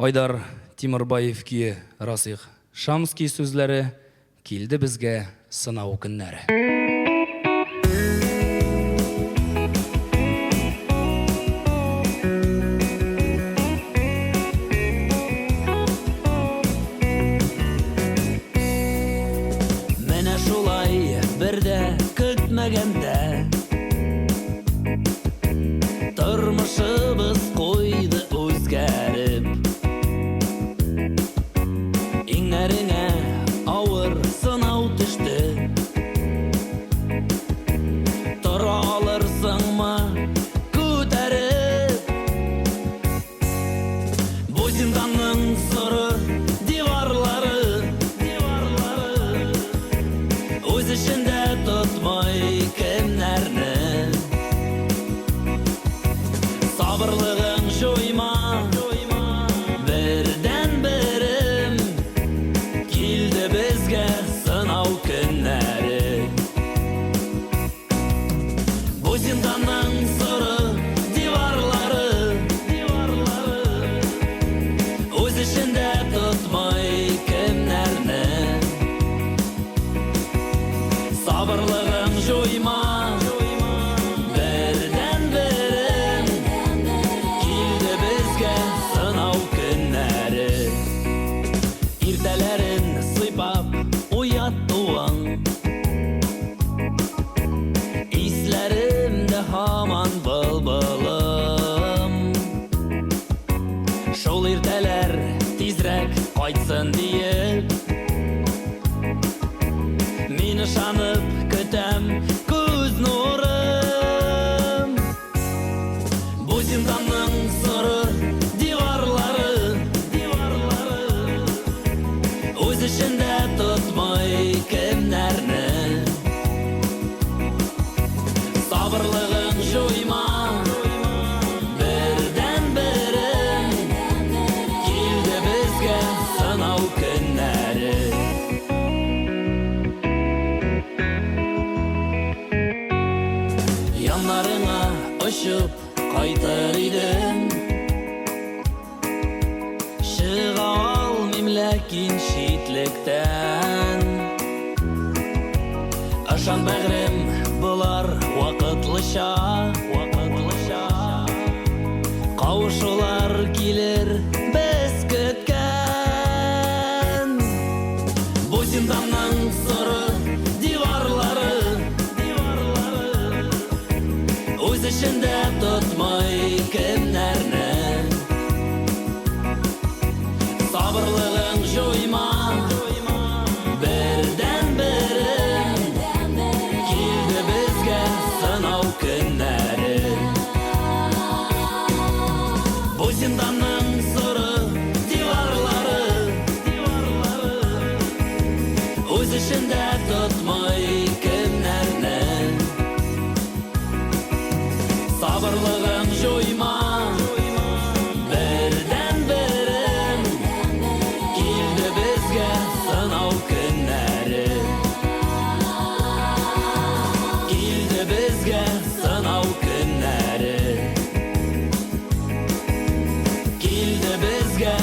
Айдар Тимирбаев күйі Расих Шамский сөзлері келді бізге сынау күннәрі. Менә шулай бердә көтмәгәндә тормышыбыз койды үзгәреп. Иңнәреңә авыр сынау төште. Тора алырсыңмы күтәреп? Бу зинданның сыры диварлары үз ішендә тотмай кемнәрне. Сабырлыгың жойма, бердән берем килде безгә сынау көннәре. Бу зинданның сыры диварлары үз ішендә тотмай кемнәрне. Сабырлыгың жойма, бердән берем килде безгә сынау көннәре. Иртәләрен сыйпап уяттуың, исләремдә һаман былбылым. Шул иртәләр тизрәк кайтсын диеп, мин ышанып көтәм күз нурым. Бу зинданның сыры диварлары үз ішендә тотмай кемнәрне. Сабырлыгың жойма, бердән берем килде безгә сынау көннәре. Яннарыңа ұшып қайтыр идем, шыға алмыйм ләкин шитлектән. Ышан бәгърем, булар вакытлыча, кавышулар килер без көткән. Бу зинданның сыры диварлары үз ішендә тотмай кемнәрне. Сабырлыгың жойма, бердән берем килде безгә сынау көннәре. Бу зинданның сыры диварлары үз ішендә тотмай кемнәрне. Сабырлыгың жойма, бердән берем килде безгә сынау көннәре. Килде безгә сынау көннәре. Килде безгә